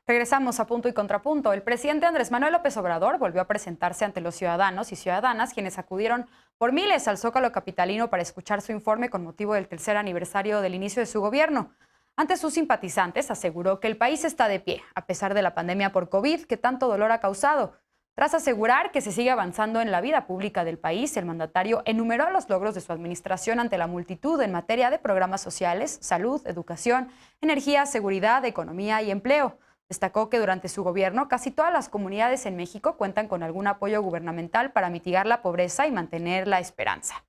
Regresamos a Punto y Contrapunto. El presidente Andrés Manuel López Obrador volvió a presentarse ante los ciudadanos y ciudadanas quienes acudieron por miles al Zócalo capitalino para escuchar su informe con motivo del tercer aniversario del inicio de su gobierno. Ante sus simpatizantes aseguró que el país está de pie, a pesar de la pandemia por COVID que tanto dolor ha causado. Tras asegurar que se sigue avanzando en la vida pública del país, el mandatario enumeró los logros de su administración ante la multitud en materia de programas sociales, salud, educación, energía, seguridad, economía y empleo. Destacó que durante su gobierno casi todas las comunidades en México cuentan con algún apoyo gubernamental para mitigar la pobreza y mantener la esperanza.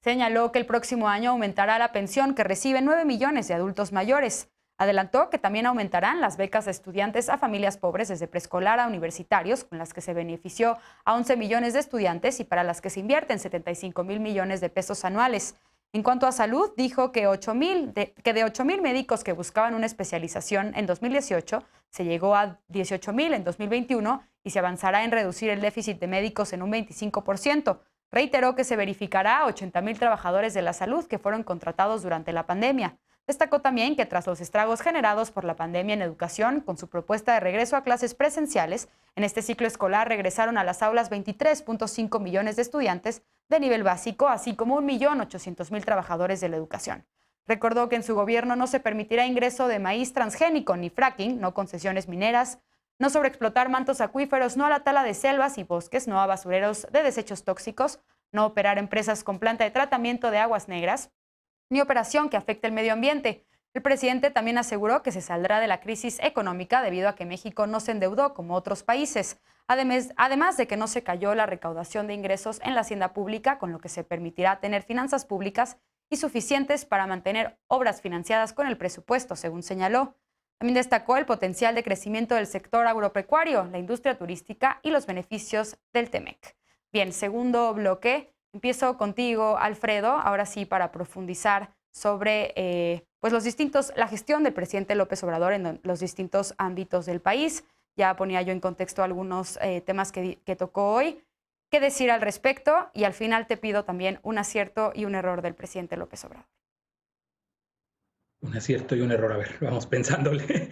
Señaló que el próximo año aumentará la pensión que reciben 9 millones de adultos mayores. Adelantó que también aumentarán las becas de estudiantes a familias pobres desde preescolar a universitarios, con las que se benefició a 11 millones de estudiantes y para las que se invierten 75 mil millones de pesos anuales. En cuanto a salud, dijo que de 8,000 médicos que buscaban una especialización en 2018, se llegó a 18,000 en 2021 y se avanzará en reducir el déficit de médicos en un 25%. Reiteró que se verificará a 80,000 trabajadores de la salud que fueron contratados durante la pandemia. Destacó también que tras los estragos generados por la pandemia en educación, con su propuesta de regreso a clases presenciales, en este ciclo escolar regresaron a las aulas 23.5 millones de estudiantes de nivel básico, así como 1.800.000 trabajadores de la educación. Recordó que en su gobierno no se permitirá ingreso de maíz transgénico ni fracking, no concesiones mineras, no sobreexplotar mantos acuíferos, no a la tala de selvas y bosques, no a basureros de desechos tóxicos, no operar empresas con planta de tratamiento de aguas negras, ni operación que afecte el medio ambiente. El presidente también aseguró que se saldrá de la crisis económica debido a que México no se endeudó como otros países, además de que no se cayó la recaudación de ingresos en la hacienda pública, con lo que se permitirá tener finanzas públicas y suficientes para mantener obras financiadas con el presupuesto, según señaló. También destacó el potencial de crecimiento del sector agropecuario, la industria turística y los beneficios del TEMEC. Bien, segundo bloque. Empiezo contigo, Alfredo, ahora sí para profundizar sobre pues la gestión del presidente López Obrador en los distintos ámbitos del país. Ya ponía yo en contexto algunos temas que tocó hoy. ¿Qué decir al respecto? Y al final te pido también un acierto y un error del presidente López Obrador. Un acierto y un error. A ver, vamos pensándole.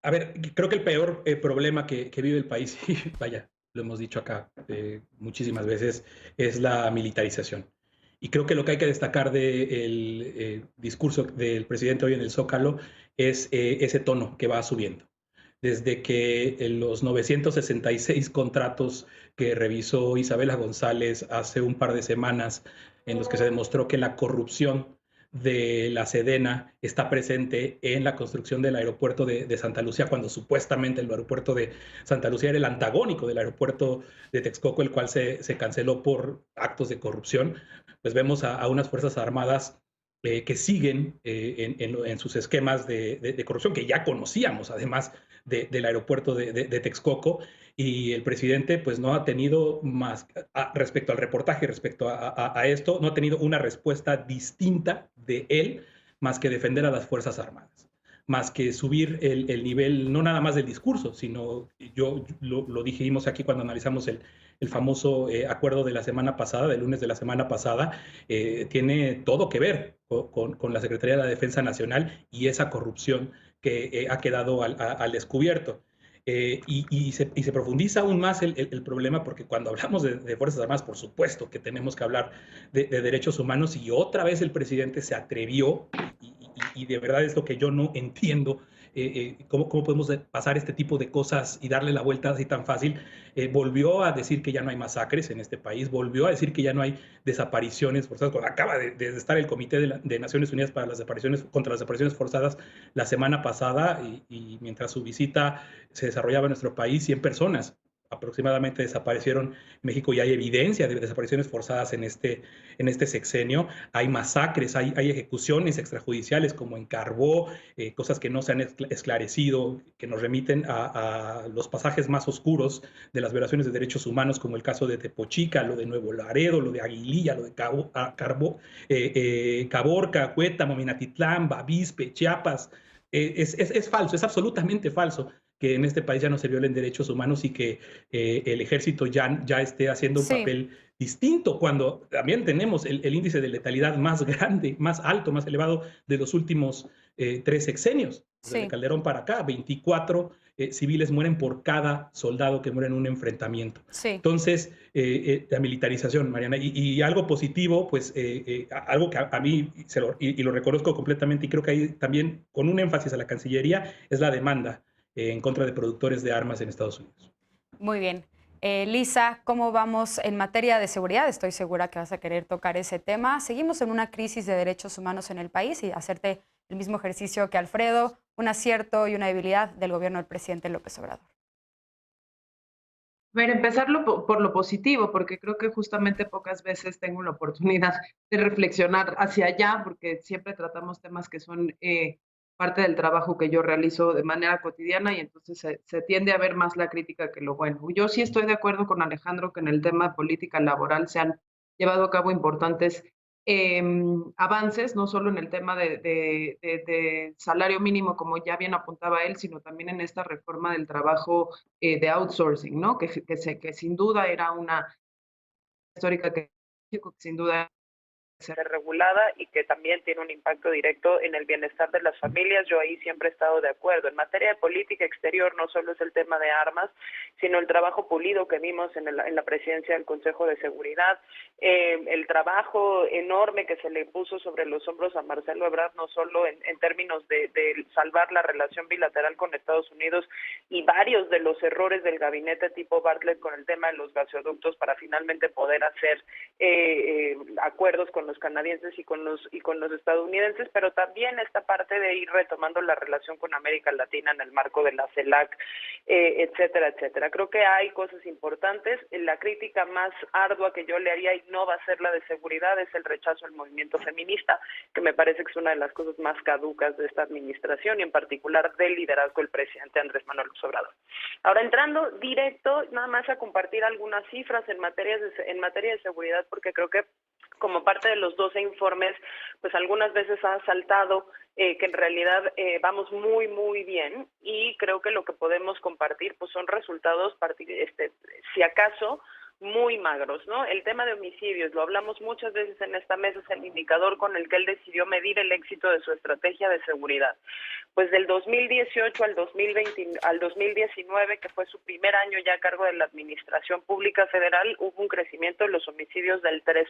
A ver, creo que el peor problema que vive el país, y vaya, lo hemos dicho acá muchísimas veces, es la militarización. Y creo que lo que hay que destacar del discurso del presidente hoy en el Zócalo es ese tono que va subiendo. Desde que en los 966 contratos que revisó Isabela González hace un par de semanas, en los que se demostró que la corrupción de la Sedena está presente en la construcción del aeropuerto de Santa Lucía, cuando supuestamente el aeropuerto de Santa Lucía era el antagónico del aeropuerto de Texcoco, el cual se canceló por actos de corrupción. Pues vemos a unas Fuerzas Armadas que siguen en sus esquemas de corrupción, que ya conocíamos, además del aeropuerto de Texcoco, y el presidente pues no ha tenido más, respecto al reportaje, respecto a esto, no ha tenido una respuesta distinta de él, más que defender a las Fuerzas Armadas, más que subir el nivel, no nada más del discurso, sino lo dijimos aquí cuando analizamos el famoso acuerdo de la semana pasada, del lunes de la semana pasada, tiene todo que ver con la Secretaría de la Defensa Nacional y esa corrupción que ha quedado al descubierto. Y se profundiza aún más el problema, porque cuando hablamos de Fuerzas Armadas, por supuesto que tenemos que hablar de derechos humanos, y otra vez el presidente se atrevió, y de verdad es lo que yo no entiendo, cómo podemos pasar este tipo de cosas y darle la vuelta así tan fácil. Volvió a decir que ya no hay masacres en este país, volvió a decir que ya no hay desapariciones forzadas, cuando acaba de estar el Comité de Naciones Unidas para las desapariciones, contra las desapariciones forzadas la semana pasada, y mientras su visita se desarrollaba en nuestro país, 100 personas aproximadamente desaparecieron en México, y hay evidencia de desapariciones forzadas en este sexenio. Hay masacres, hay ejecuciones extrajudiciales como en Carbó, cosas que no se han esclarecido, que nos remiten a los pasajes más oscuros de las violaciones de derechos humanos, como el caso de Tepochica, lo de Nuevo Laredo, lo de Aguililla, lo de Caborca, Cuétamo, Minatitlán, Bavispe, Chiapas. Es falso, es absolutamente falso que en este país ya no se violen derechos humanos, y que el ejército ya esté haciendo un Sí. papel distinto, cuando también tenemos el índice de letalidad más grande, más alto, más elevado de los últimos 3 sexenios, desde Sí, Calderón para acá, 24 civiles mueren por cada soldado que muere en un enfrentamiento. sí. Entonces, la militarización, Mariana, y algo positivo, pues algo que a mí y lo reconozco completamente y creo que ahí también con un énfasis a la Cancillería es la demanda en contra de productores de armas en Estados Unidos. Muy bien. Lisa, ¿cómo vamos en materia de seguridad? Estoy segura que vas a querer tocar ese tema. Seguimos en una crisis de derechos humanos en el país y hacerte el mismo ejercicio que Alfredo, un acierto y una debilidad del gobierno del presidente López Obrador. Ver, empezarlo por lo positivo, porque creo que justamente pocas veces tengo la oportunidad de reflexionar hacia allá, porque siempre tratamos temas que son parte del trabajo que yo realizo de manera cotidiana y entonces se tiende a ver más la crítica que lo bueno. Yo sí estoy de acuerdo con Alejandro que en el tema de política laboral se han llevado a cabo importantes avances, no solo en el tema de salario mínimo, como ya bien apuntaba él, sino también en esta reforma del trabajo de outsourcing, ¿no? Que sin duda era una histórica que sin duda ser regulada y que también tiene un impacto directo en el bienestar de las familias. Yo ahí siempre he estado de acuerdo. En materia de política exterior no solo es el tema de armas, sino el trabajo pulido que vimos en la presidencia del Consejo de Seguridad, el trabajo enorme que se le puso sobre los hombros a Marcelo Ebrard, no solo en términos de salvar la relación bilateral con Estados Unidos y varios de los errores del gabinete tipo Bartlett con el tema de los gasoductos para finalmente poder hacer acuerdos con los canadienses y con los estadounidenses, pero también esta parte de ir retomando la relación con América Latina en el marco de la CELAC, etcétera, etcétera. Creo que hay cosas importantes. La crítica más ardua que yo le haría, y no va a ser la de seguridad, es el rechazo al movimiento feminista, que me parece que es una de las cosas más caducas de esta administración y en particular del liderazgo del presidente Andrés Manuel López Obrador. Ahora, entrando directo, nada más a compartir algunas cifras en materia de seguridad, porque creo que como parte de los 12 informes, pues algunas veces ha saltado que en realidad vamos muy, muy bien y creo que lo que podemos compartir pues son resultados, si acaso, muy magros, ¿no? El tema de homicidios, lo hablamos muchas veces en esta mesa, es el indicador con el que él decidió medir el éxito de su estrategia de seguridad. Pues del 2018 al 2020, al 2019, que fue su primer año ya a cargo de la Administración Pública Federal, hubo un crecimiento de los homicidios del 3%.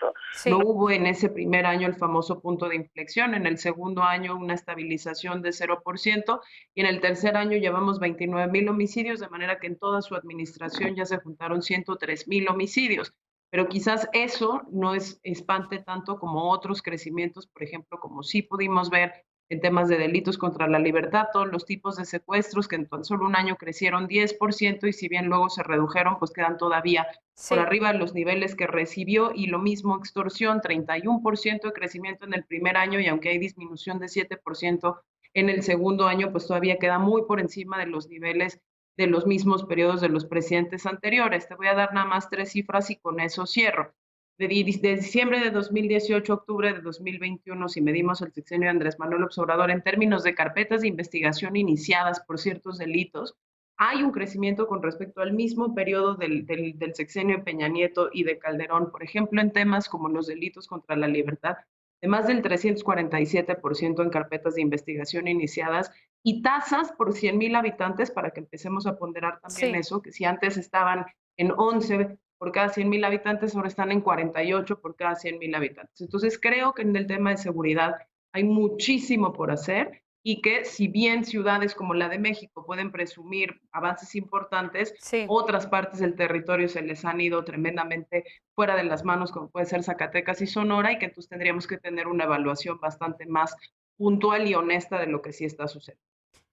No Sí, hubo en ese primer año el famoso punto de inflexión, en el segundo año una estabilización de 0% y en el tercer año llevamos 29,000 homicidios, de manera que en toda su administración ya se juntaron 103,000 homicidios. Pero quizás eso no espante tanto como otros crecimientos, por ejemplo, como sí pudimos ver en temas de delitos contra la libertad, todos los tipos de secuestros que en tan solo un año crecieron 10% y si bien luego se redujeron, pues quedan todavía por sí. arriba de los niveles que recibió y lo mismo extorsión, 31% de crecimiento en el primer año y aunque hay disminución de 7% en el segundo año, pues todavía queda muy por encima de los niveles de los mismos periodos de los presidentes anteriores. Te voy a dar nada más 3 cifras y con eso cierro. De diciembre de 2018 a octubre de 2021, si medimos el sexenio de Andrés Manuel López Obrador en términos de carpetas de investigación iniciadas por ciertos delitos, hay un crecimiento con respecto al mismo periodo del sexenio de Peña Nieto y de Calderón, por ejemplo, en temas como los delitos contra la libertad, de más del 347% en carpetas de investigación iniciadas y tasas por 100,000 habitantes, para que empecemos a ponderar también Sí, eso, que si antes estaban en 11 por cada 100,000 habitantes, ahora están en 48 por cada 100,000 habitantes. Entonces, creo que en el tema de seguridad hay muchísimo por hacer y que si bien ciudades como la de México pueden presumir avances importantes, sí. otras partes del territorio se les han ido tremendamente fuera de las manos, como puede ser Zacatecas y Sonora, y que entonces tendríamos que tener una evaluación bastante más puntual y honesta de lo que sí está sucediendo.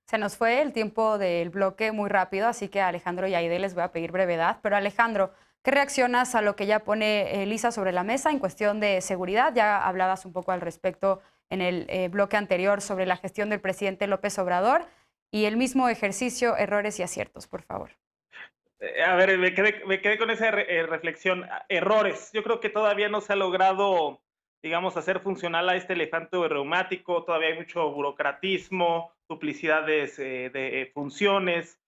Se nos fue el tiempo del bloque muy rápido, así que a Alejandro y Aide les voy a pedir brevedad. Pero Alejandro, ¿qué reaccionas a lo que ya pone Lisa sobre la mesa en cuestión de seguridad? Ya hablabas un poco al respecto en el bloque anterior sobre la gestión del presidente López Obrador y el mismo ejercicio, errores y aciertos, por favor. A ver, me quedé con esa reflexión. Errores. Yo creo que todavía no se ha logrado, digamos, hacer funcional a este elefante reumático. Todavía hay mucho burocratismo, duplicidades de funciones.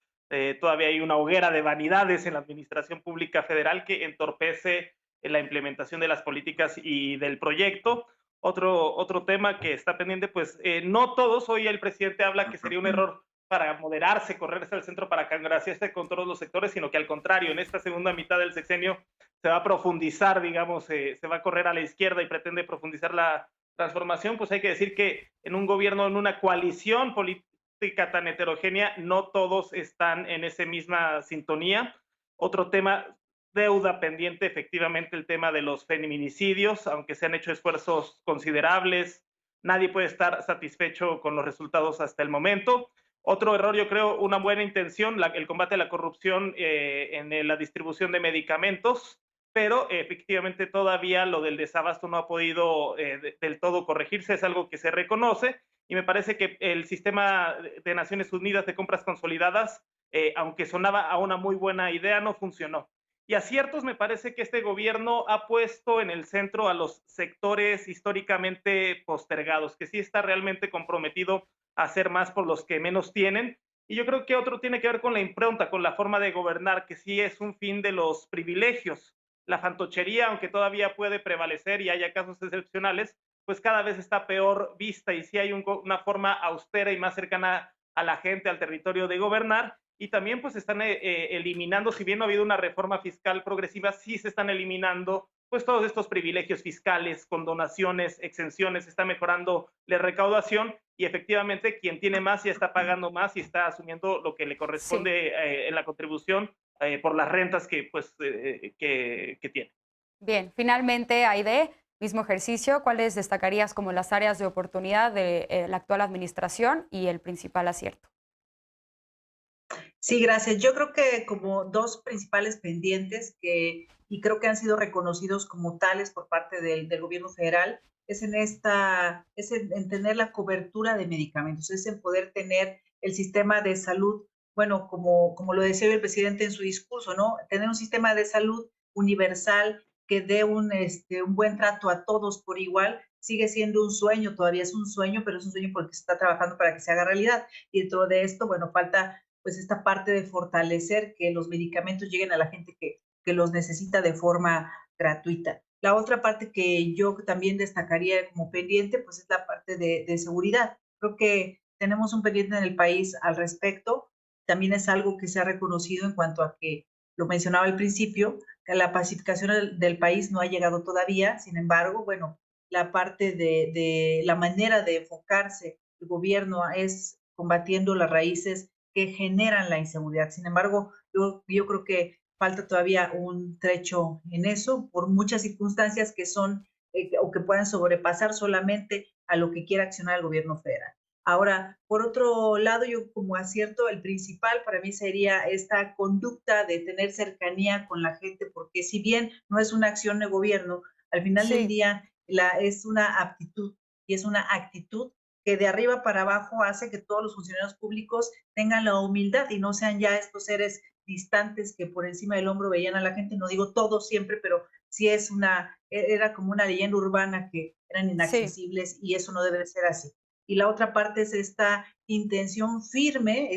Todavía hay una hoguera de vanidades en la administración pública federal que entorpece la implementación de las políticas y del proyecto. otro tema que está pendiente, pues no todos, hoy el presidente habla que sería un error para moderarse, correrse al centro para congraciarse con todos los sectores, sino que al contrario, en esta segunda mitad del sexenio se va a profundizar, digamos, se va a correr a la izquierda y pretende profundizar la transformación. Pues hay que decir que en un gobierno, en una coalición política tan heterogénea, no todos están en esa misma sintonía. Otro tema, deuda pendiente, efectivamente, el tema de los feminicidios, aunque se han hecho esfuerzos considerables, nadie puede estar satisfecho con los resultados hasta el momento. Otro error, yo creo, una buena intención, el combate a la corrupción en la distribución de medicamentos, pero efectivamente todavía lo del desabasto no ha podido del todo corregirse, es algo que se reconoce, y me parece que el sistema de Naciones Unidas de compras consolidadas, aunque sonaba a una muy buena idea, no funcionó. Y aciertos, me parece que este gobierno ha puesto en el centro a los sectores históricamente postergados, que sí está realmente comprometido a hacer más por los que menos tienen. Y yo creo que otro tiene que ver con la impronta, con la forma de gobernar, que sí es un fin de los privilegios. La fantochería, aunque todavía puede prevalecer y haya casos excepcionales, pues cada vez está peor vista, y sí hay una forma austera y más cercana a la gente, al territorio de gobernar. Y también pues están eliminando, si bien no ha habido una reforma fiscal progresiva, sí se están eliminando pues todos estos privilegios fiscales, condonaciones, exenciones, está mejorando la recaudación, y efectivamente quien tiene más ya está pagando más y está asumiendo lo que le corresponde en la contribución por las rentas que tiene. Bien, finalmente, Aide, mismo ejercicio, ¿cuáles destacarías como las áreas de oportunidad de la actual administración y el principal acierto? Sí, gracias. Yo creo que como dos principales pendientes y creo que han sido reconocidos como tales por parte del gobierno federal, es en tener la cobertura de medicamentos, es en poder tener el sistema de salud, bueno, como lo decía el presidente en su discurso, ¿no? Tener un sistema de salud universal que dé un buen trato a todos por igual, sigue siendo un sueño, todavía es un sueño, pero es un sueño porque se está trabajando para que se haga realidad. Y dentro de esto, bueno, falta pues esta parte de fortalecer que los medicamentos lleguen a la gente que los necesita de forma gratuita. La otra parte que yo también destacaría como pendiente, pues es la parte de seguridad. Creo que tenemos un pendiente en el país al respecto. También es algo que se ha reconocido en cuanto a que, lo mencionaba al principio, que la pacificación del país no ha llegado todavía. Sin embargo, bueno, la parte de la manera de enfocarse el gobierno es combatiendo las raíces que generan la inseguridad. Sin embargo, yo creo que falta todavía un trecho en eso, por muchas circunstancias que son o que puedan sobrepasar solamente a lo que quiera accionar el gobierno federal. Ahora, por otro lado, yo como acierto, el principal para mí sería esta conducta de tener cercanía con la gente, porque si bien no es una acción de gobierno, al final del día es una aptitud y es una actitud que de arriba para abajo hace que todos los funcionarios públicos tengan la humildad y no sean ya estos seres distantes que por encima del hombro veían a la gente. No digo todos siempre, pero sí era como una leyenda urbana que eran inaccesibles y eso no debe ser así. Y la otra parte es esta intención firme,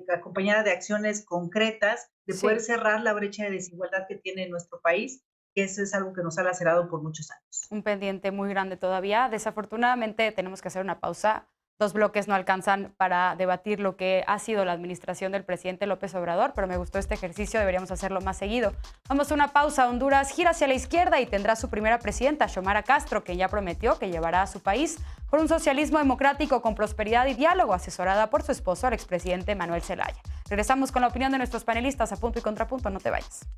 acompañada de acciones concretas, de poder cerrar la brecha de desigualdad que tiene nuestro país, que eso es algo que nos ha lacerado por muchos años. Un pendiente muy grande todavía. Desafortunadamente tenemos que hacer una pausa. 2 bloques no alcanzan para debatir lo que ha sido la administración del presidente López Obrador, pero me gustó este ejercicio, deberíamos hacerlo más seguido. Vamos a una pausa. Honduras gira hacia la izquierda y tendrá su primera presidenta, Xiomara Castro, que ya prometió que llevará a su país por un socialismo democrático con prosperidad y diálogo, asesorada por su esposo, el expresidente Manuel Zelaya. Regresamos con la opinión de nuestros panelistas a Punto y Contrapunto. No te vayas.